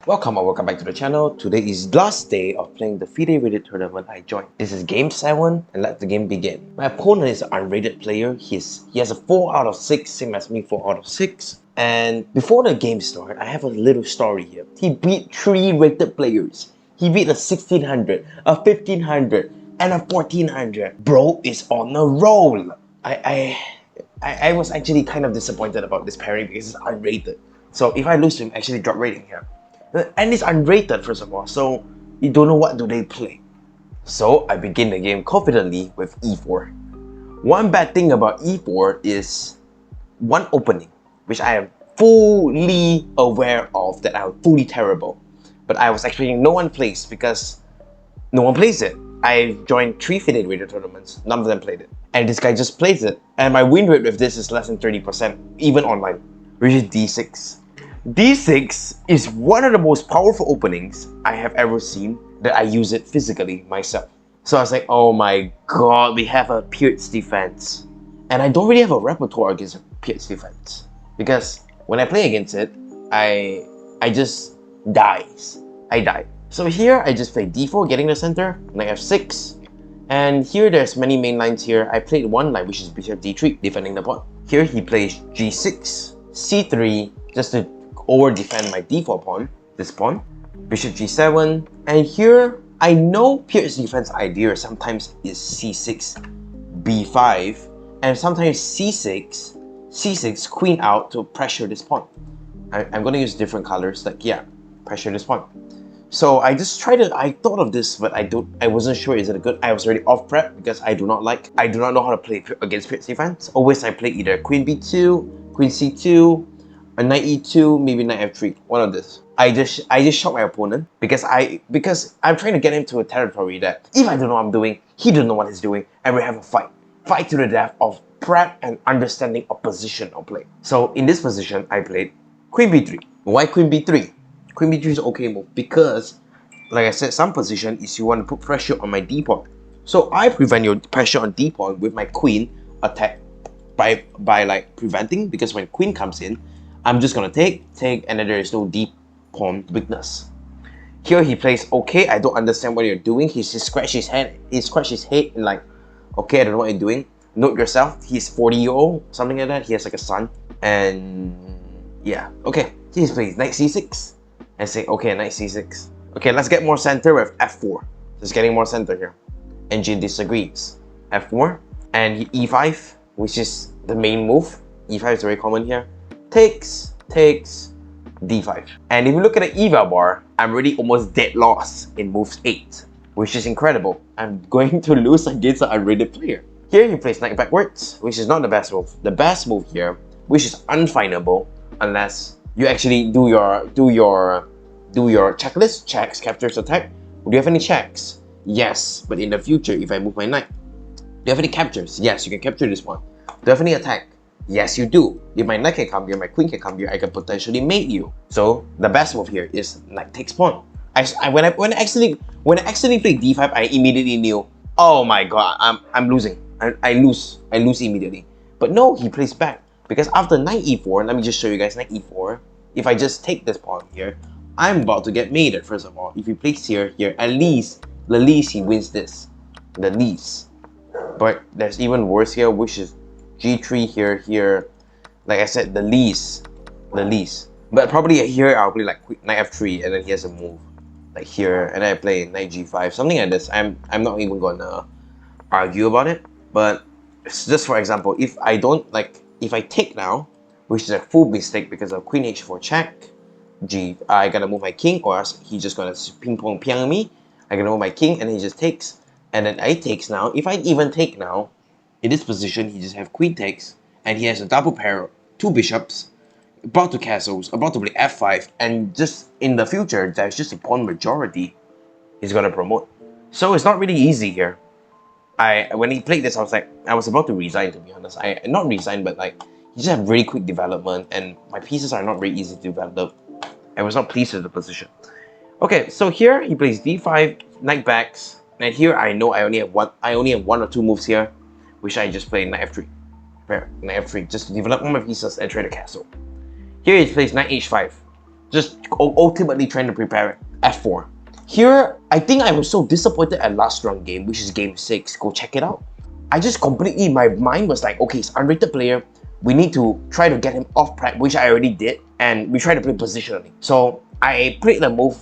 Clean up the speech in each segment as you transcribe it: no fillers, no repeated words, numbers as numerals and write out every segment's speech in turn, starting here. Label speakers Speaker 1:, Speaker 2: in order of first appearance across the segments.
Speaker 1: Welcome or welcome back to the channel. Today is last day of playing the FIDE rated tournament I joined. This is game 7 and let the game begin. My opponent is an unrated player. He has a 4 out of 6, same as me, 4 out of 6. And before the game starts, I have a little story here. He beat 3 rated players. He beat a 1600, a 1500, and a 1400. Bro is on a roll. I was actually kind of disappointed about this pairing because it's unrated. So if I lose to him, actually drop rating here. And it's unrated first of all, so you don't know what do they play. So I begin the game confidently with e4. One bad thing about e4 is one opening, which I am fully aware of that I'm fully terrible. But I was expecting no one plays because no one plays it. I joined 3 FIDE rated tournaments, none of them played it. And this guy just plays it. And my win rate with this is less than 30%, even online, which is d6. D6 is one of the most powerful openings I have ever seen that I use it physically myself. So I was like, oh my god, we have a Pierce defense. And I don't really have a repertoire against a Pierce defense. Because when I play against it, I just dies. I die. So here I just play d4, getting the center, knight f6. And here there's many main lines here. I played one line, which is bishop d3, defending the pawn. Here he plays g6, c3, just to or defend my d4 pawn, this pawn, bishop g7, and here I know Pierce's defense idea sometimes is c6, b5, and sometimes c6, queen out to pressure this pawn. I'm gonna use different colors, like yeah, pressure this pawn. So I just I thought of this, but I wasn't sure is it good. I was already off prep because I do not know how to play against Pierce defense. Always I play either queen b2, queen c2, a knight e2, maybe knight f3, one of this. I just shocked my opponent because I'm trying to get him to a territory that if I don't know what I'm doing, he doesn't know what he's doing, and we have a fight to the death of prep and understanding of position of play. So in this position, I played queen b3. Why queen b3? Queen b3 is an okay move because, like I said, some position is you want to put pressure on my d pawn. So I prevent your pressure on d pawn with my queen attack by like preventing, because when queen comes in, I'm just gonna take, and then there is no deep pawn weakness. Here he plays, okay, I don't understand what you're doing. He just scratched his head. He scratched his head and like, okay, I don't know what you're doing. Note yourself, he's 40-year-old, something like that. He has like a son, and yeah, okay. He plays knight c6. I say, okay, knight c6. Okay, let's get more center with f4. Just getting more center here. Engine disagrees. f4 and e5, which is the main move. e5 is very common here. Takes, d5. And if you look at the eval bar, I'm already almost dead lost in moves 8, which is incredible. I'm going to lose against an unrated player. Here he plays knight backwards, which is not the best move. The best move here, which is unfindable unless you actually do your checklist, checks, captures, attack. Do you have any checks? Yes, but in the future, if I move my knight, do you have any captures? Yes, you can capture this one. Do you have any attack? Yes, you do. If my knight can come here, my queen can come here, I can potentially mate you. So the best move here is knight takes pawn. When I actually played d5, I immediately knew, oh my god, I'm losing. I lose immediately. But no, he plays back because after knight e4, let me just show you guys knight e4. If I just take this pawn here, I'm about to get mated. First of all, if he plays here, at least he wins this, the least. But there's even worse here, which is g3 here, like I said, the least. But probably here I'll play like knight f3, and then he has a move like here, and then I play knight g5, something like this. I'm not even gonna argue about it, but just for example, if I take now, which is a full mistake because of queen h4 check, I gotta move my king, or else he's just gonna ping pong piang me. I gotta move my king, and he just takes, and then I takes now. If I even take now, in this position, he just have queen takes, and he has a double pair, 2 bishops, about to castles, about to play f5, and just in the future, there's just a pawn majority he's gonna promote. So it's not really easy here. When he played this, I was about to resign, to be honest. Not resign, but like, he just have really quick development, and my pieces are not very easy to develop. I was not pleased with the position. Okay, so here he plays d5, knight backs, and here I know I only have one or two moves here, which I just play knight f3. Knight f3, just to develop all my pieces and trade a castle. Here he plays knight h5. Just ultimately trying to prepare f4. Here, I think I was so disappointed at last round game, which is game 6. Go check it out. I just completely, my mind was like, okay, it's unrated player. We need to try to get him off prep, which I already did, and we try to play positionally. So I played the move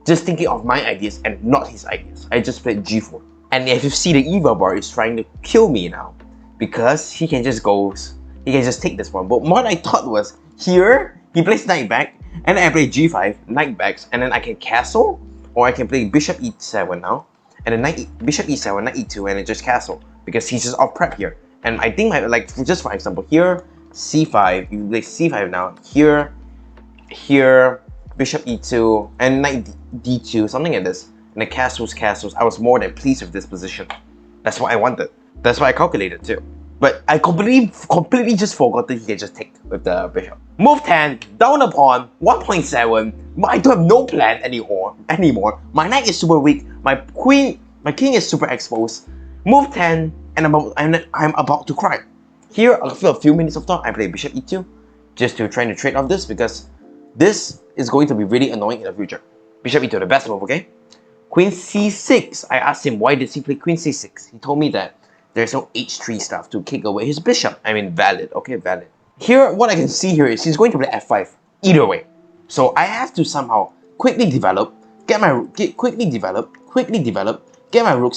Speaker 1: just thinking of my ideas and not his ideas. I just played g4. And if you see, the Eva bar is trying to kill me now because he can just take this one. But what I thought was, here, he plays knight back, and then I play g5, knight backs, and then I can castle, or I can play bishop e7 now, and then bishop e7, knight e2, and then just castle, because he's just off prep here. And I think, just for example, here, c5, you play c5 now, here, bishop e2, and knight d2, something like this, and then castles. I was more than pleased with this position. That's what I wanted. That's what I calculated too. But I completely just forgot that he can just take with the bishop. Move 10, down a pawn, 1.7. I don't have no plan anymore. My knight is super weak. My king is super exposed. Move 10, and I'm about to cry. Here, after a few minutes of thought, I play bishop e2, just to try to trade off this, because this is going to be really annoying in the future. Bishop e2, the best move, okay? Queen c6. I asked him why does he play queen c6. He told me that there's no h3 stuff to kick away his bishop. I mean, valid, okay, valid. Here, what I can see here is he's going to play f5 either way. So I have to somehow quickly develop, get my rooks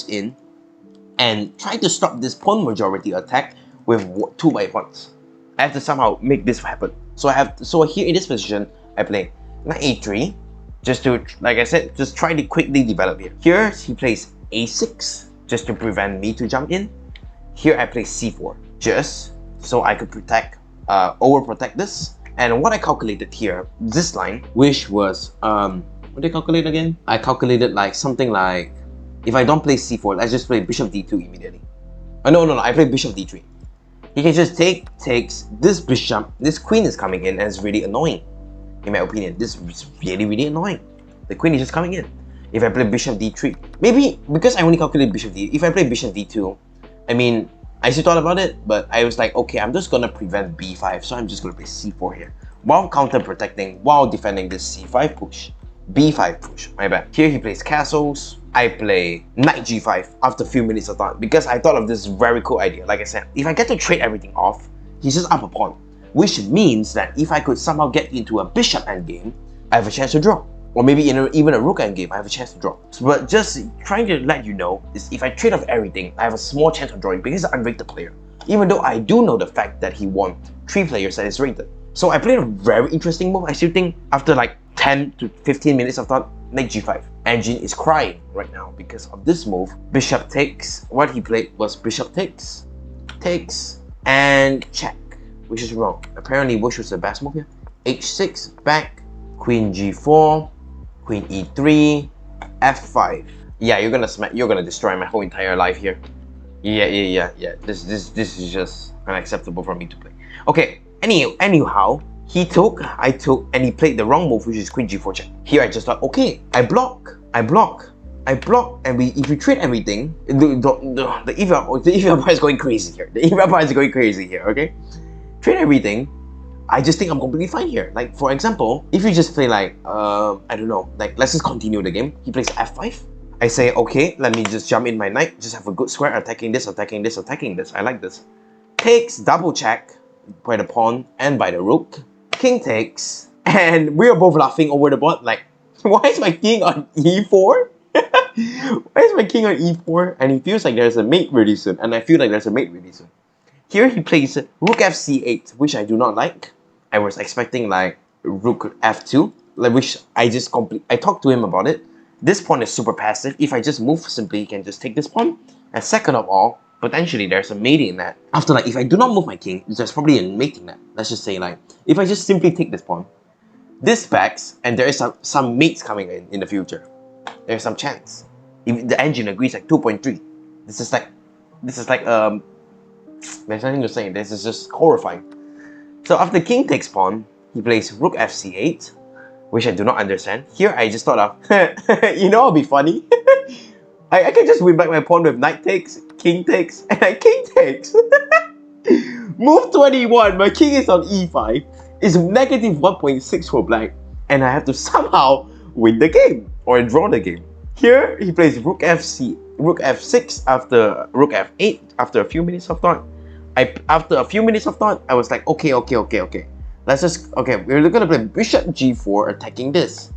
Speaker 1: in, and try to stop this pawn majority attack with 2 by pawns. I have to somehow make this happen. So here in this position, I play knight a3, just to, like I said, just try to quickly develop here. Here, he plays a6, just to prevent me to jump in. Here I play c4, just so I could overprotect this. And what I calculated here, this line, which was, what did I calculate again? I calculated like something like, if I don't play c4, let's just play bishop d2 immediately. Oh, no, I play bishop d3. He can just takes this bishop, this queen is coming in, and it's really annoying. In my opinion, this is really annoying. The queen is just coming in. If I play bishop d3, maybe because I only calculated bishop d, if I play bishop d2, I mean, I still thought about it, but I was like, okay, I'm just gonna prevent b5, so I'm just gonna play c4 here, while counter protecting, while defending this c5 push, b5 push, my bad. Here he plays castles, I play knight g5 after a few minutes of thought, because I thought of this very cool idea. Like I said, if I get to trade everything off, he's just up a pawn, which means that if I could somehow get into a bishop endgame, I have a chance to draw. Or maybe even a rook endgame, I have a chance to draw. But just trying to let you know is, if I trade off everything, I have a small chance of drawing because he's an unrated player. Even though I do know the fact that he won 3 players that is rated. So I played a very interesting move. I still think after like 10 to 15 minutes of thought, knight g5. Engine is crying right now because of this move. Bishop takes. What he played was bishop takes, and check, which is wrong. Apparently, which was the best move here? h6, back, queen g4, queen e3, f5. Yeah, you're gonna destroy my whole entire life here. Yeah. This is just unacceptable for me to play. Okay. Anyhow, I took, and he played the wrong move, which is queen g4 check. Here I just thought, okay, I block, and if we trade everything, the EVL bar is going crazy here. The EVL bar is going crazy here. Okay, trade everything. I just think I'm completely fine here. Like, for example, if you just play like, I don't know, like, let's just continue the game. He plays f5. I say, okay, let me just jump in my knight, just have a good square, attacking this. I like this. Takes, double check by the pawn and by the rook. King takes, and we are both laughing over the board, like, why is my king on e4? Why is my king on e4? And he feels like there's a mate really soon, and I feel like there's a mate really soon. Here he plays rook fc8, which I do not like. I was expecting like rook f2, like, which I talked to him about it. This pawn is super passive. If I just move simply, he can just take this pawn. And second of all, potentially there's a mating net. After, like, if I do not move my king, there's probably a mating net. Let's just say, like, if I just simply take this pawn, this backs, and there is some mates coming in the future. There's some chance. If the engine agrees, like 2.3. This is like there's nothing to say. This is just horrifying. So after king takes pawn, he plays rook fc8, which I do not understand. Here I just thought of, you know, it'll be funny. I can just win back my pawn with knight takes, king takes, and I king takes. Move 21. My king is on e5. It's negative 1.6 for black. and I have to somehow win the game or draw the game. Here he plays rook f6 after rook f8 after a few minutes of thought. After a few minutes of thought, I was like, okay. Let's just, okay, we're gonna play bishop g4 attacking this.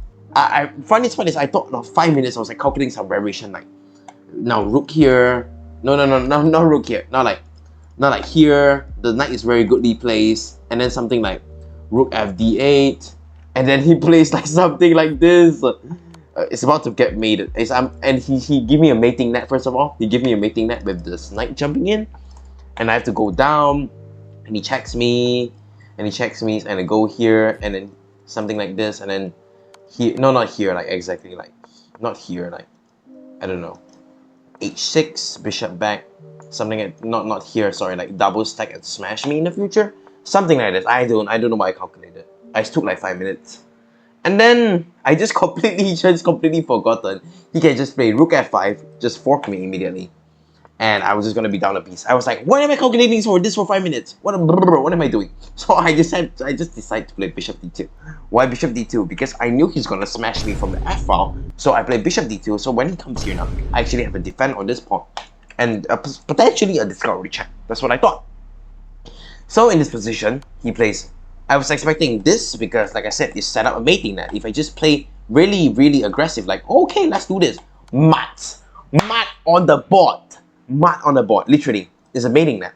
Speaker 1: Funny is I thought of 5 minutes, I was like calculating some variation, like now rook here, no, not rook here, not like here, the knight is very goodly placed, and then something like rook fd8, and then he plays like something like this. It's about to get mated. And he give me a mating net first of all. He give me a mating net with this knight jumping in, and I have to go down, and he checks me, and I go here, and then something like this, and then here, no, not here, like exactly, like not here, like I don't know, h6, bishop back, something like, not here, sorry, like double stack and smash me in the future, something like this. I don't know why I calculated. I took like 5 minutes. And then I just completely forgotten. He can just play rook f5, just fork me immediately, and I was just gonna be down a piece. I was like, what am I calculating for this for 5 minutes? What am I doing? So I just decided to play bishop d2. Why bishop d2? Because I knew he's gonna smash me from the f file. So I play bishop d2. So when he comes here now, I actually have a defend on this pawn, and potentially a discovery check. That's what I thought. So in this position, he plays. I was expecting this because, like I said, it's set up a mating net. If I just play really aggressive, like, okay, let's do this. Mud on the board. Mud on the board. Literally, it's a mating net.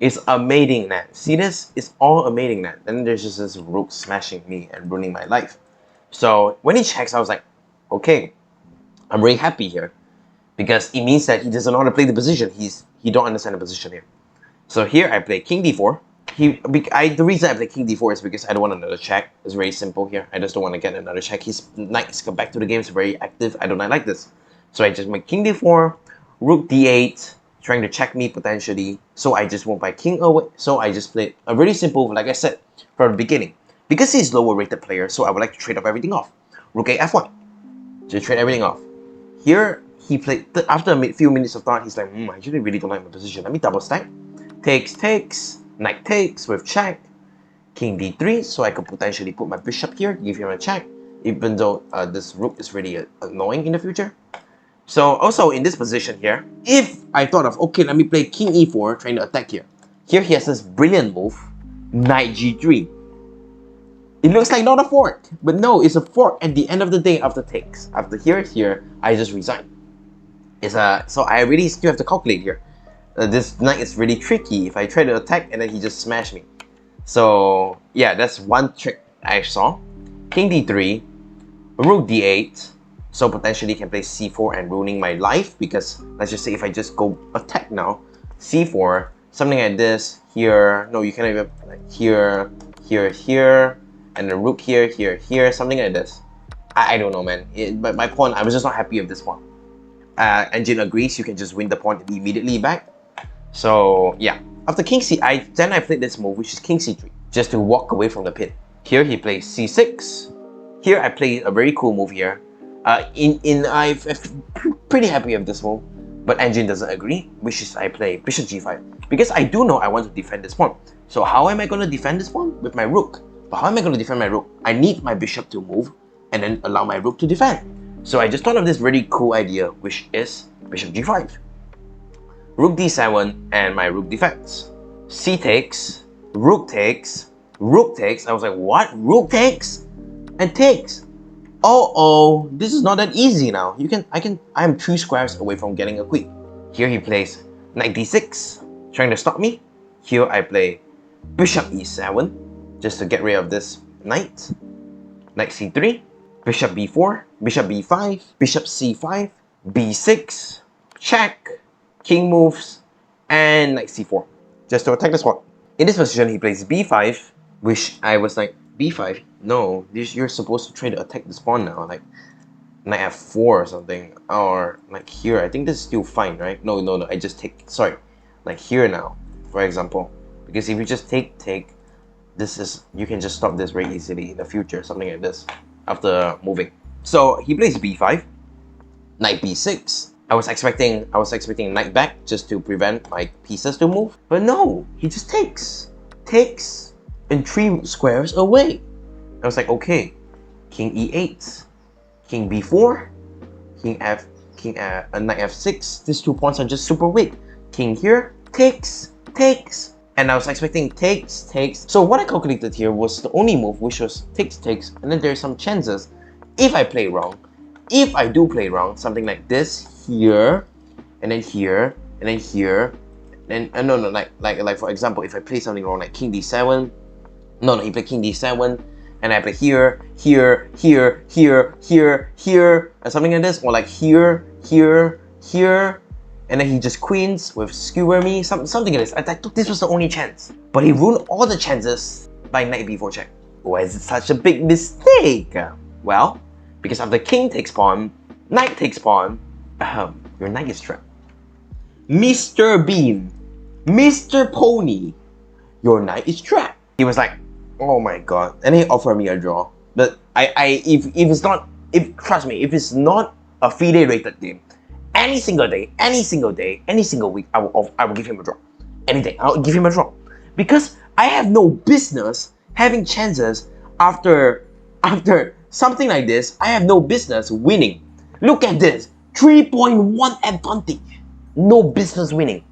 Speaker 1: It's a mating net. See this? It's all a mating net. Then there's just this rook smashing me and ruining my life. So when he checks, I was like, okay, I'm really happy here, because it means that he doesn't know how to play the position. He don't understand the position here. So here I play king d4. The reason I play king d4 is because I don't want another check. It's very simple here. I just don't want to get another check. His knight is come back to the game. It's very active. I do not like this. So I just make king d4, rook d8, trying to check me potentially. So I just move my king away. So I just played a really simple, like I said, from the beginning. Because he's lower rated player, so I would like to trade up everything off. Rook a f1. Just trade everything off. Here, he played, after a few minutes of thought, he's like, I actually really don't like my position. Let me double stack. Takes. Knight takes with check, king d3, so I could potentially put my bishop here, give him a check, even though this rook is really annoying in the future. So also in this position here, if I thought of, okay, let me play king e4, trying to attack here. Here he has this brilliant move, knight g3. It looks like not a fork, but no, it's a fork at the end of the day after takes. After here, I just resign. So I really still have to calculate here. This knight is really tricky if I try to attack and then he just smashed me. So yeah, that's one trick I saw. King d3, rook d8, so potentially can play c4 and ruining my life, because let's just say if I just go attack now, c4, something like this, here, no, you cannot even, like here, and the rook here, something like this. I don't know, man. But my pawn, I was just not happy with this pawn. Engine agrees, you can just win the pawn immediately back. So yeah, after king c, I played this move, which is king c3, just to walk away from the pin. Here he plays c6. Here I play a very cool move here. I'm pretty happy with this move, but engine doesn't agree, which is I play bishop g5, because I do know I want to defend this pawn. So how am I going to defend this pawn? With my rook. But how am I going to defend my rook? I need my bishop to move and then allow my rook to defend. So I just thought of this really cool idea, which is bishop g5. Rook d7 and my rook defends. C takes, rook takes, rook takes. I was like, what? Rook takes? And takes. Oh, this is not that easy now. I am 2 squares away from getting a queen. Here he plays knight d6, trying to stop me. Here I play bishop e7, just to get rid of this knight. Knight c3, bishop b4, bishop b5, bishop c5, b6, check, king moves, and knight c4, just to attack this pawn. In this position, he plays b5, which I was like, b5? No, you're supposed to try to attack this pawn now, like knight f4 or something, or like here. I think this is still fine, right? No, I just take, sorry, like here now, for example, because if you just take, you can just stop this very easily in the future, something like this, after moving. So he plays b5, knight b6. I was expecting knight back just to prevent my pieces to move, but no, he just takes, and 3 squares away. I was like, okay, king e8, king b4, knight f6. These 2 pawns are just super weak. King here, takes, and I was expecting takes. So what I calculated here was the only move, which was takes, and then there's some chances if I play wrong. If I do play wrong, something like this here, and then here, and then here, and no, like for example, if I play something wrong, like king d7, no, he played king d7, and I play here, and something like this, or like here, and then he just queens with skewer me, something like this. I thought this was the only chance, but he ruined all the chances by knight b4 check. Why is it such a big mistake? Well, because after king takes pawn, knight takes pawn, your knight is trapped. Mr. Bean, Mr. Pony, your knight is trapped. He was like, oh my god, and he offered me a draw. But if it's not, trust me, if it's not a FIDE rated game, any single day, any single week, I will give him a draw. Any day, I'll give him a draw. Because I have no business having chances after something like this. I have no business winning. Look at this, 3.1 advantage. No business winning.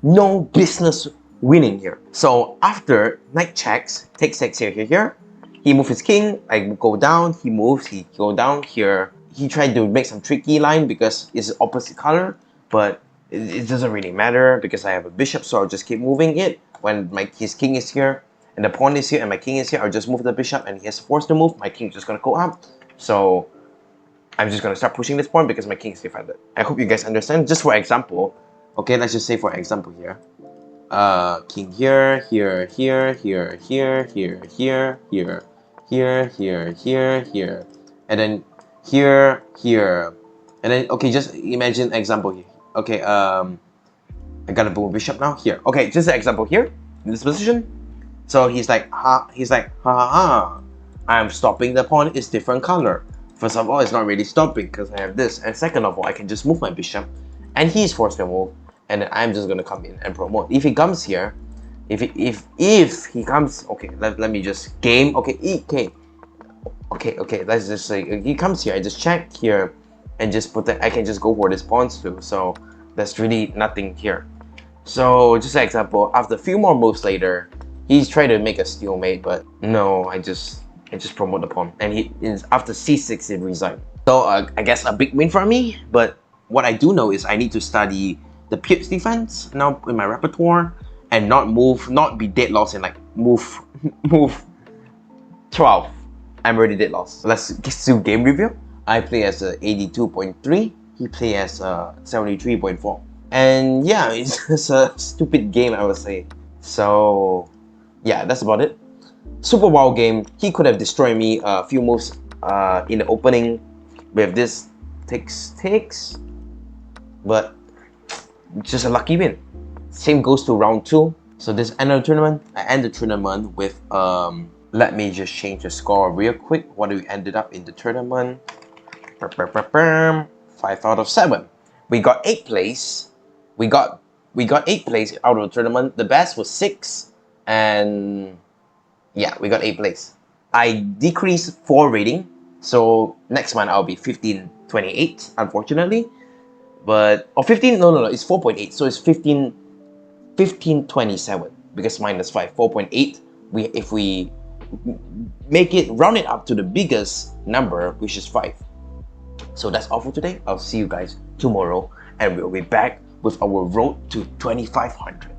Speaker 1: No business winning here. So after knight checks, takes here. He moves his king, I go down, he moves, he go down here. He tried to make some tricky line because it's opposite color, but it doesn't really matter because I have a bishop, so I'll just keep moving it. When his king is here, and the pawn is here, and my king is here, I'll just move the bishop, and he has forced to move, my king is just gonna go up. So I'm just gonna start pushing this pawn because my king is defended. I hope you guys understand. Just for example, okay, let's just say for example here. King here, here, and then here, and then okay, just imagine example here. Okay, I gotta move bishop now here. Okay, just an example here in this position. So he's like, ha, I'm stopping the pawn. It's different color. First of all, it's not really stopping because I have this, and second of all, I can just move my bishop, and he's forced to move. And then I'm just gonna come in and promote. If he comes here, if he comes, okay, let me just game. Okay, let's just say he comes here. I just check here, and just put that. I can just go for this pawns too. So there's really nothing here. So just an example. After a few more moves later, he's trying to make a stalemate, but no, I just promote the pawn, and he is after c6 it resigned. So I guess a big win for me. But what I do know is I need to study the Pips defense now in my repertoire and not be dead lost and like move 12. I'm already dead lost. So let's do game review. I play as a 82.3, he play as a 73.4. And yeah, it's just a stupid game, I would say. So yeah, that's about it. Super wild game. He could have destroyed me a few moves in the opening with this takes, but just a lucky win. Same goes to round 2. So this end of the tournament, I end the tournament with let me just change the score real quick. What do we ended up in the tournament? 5 out of 7. We got 8th place. We got 8th place out of the tournament. The best was 6, and yeah, we got 8th place. I decreased 4 rating, so next month I'll be 1528, unfortunately. But or 15, no, it's 4.8, so it's 1527 because minus 5, 4.8. If we make it, round it up to the biggest number, which is 5. So that's all for today. I'll see you guys tomorrow, and we'll be back with our road to 2500.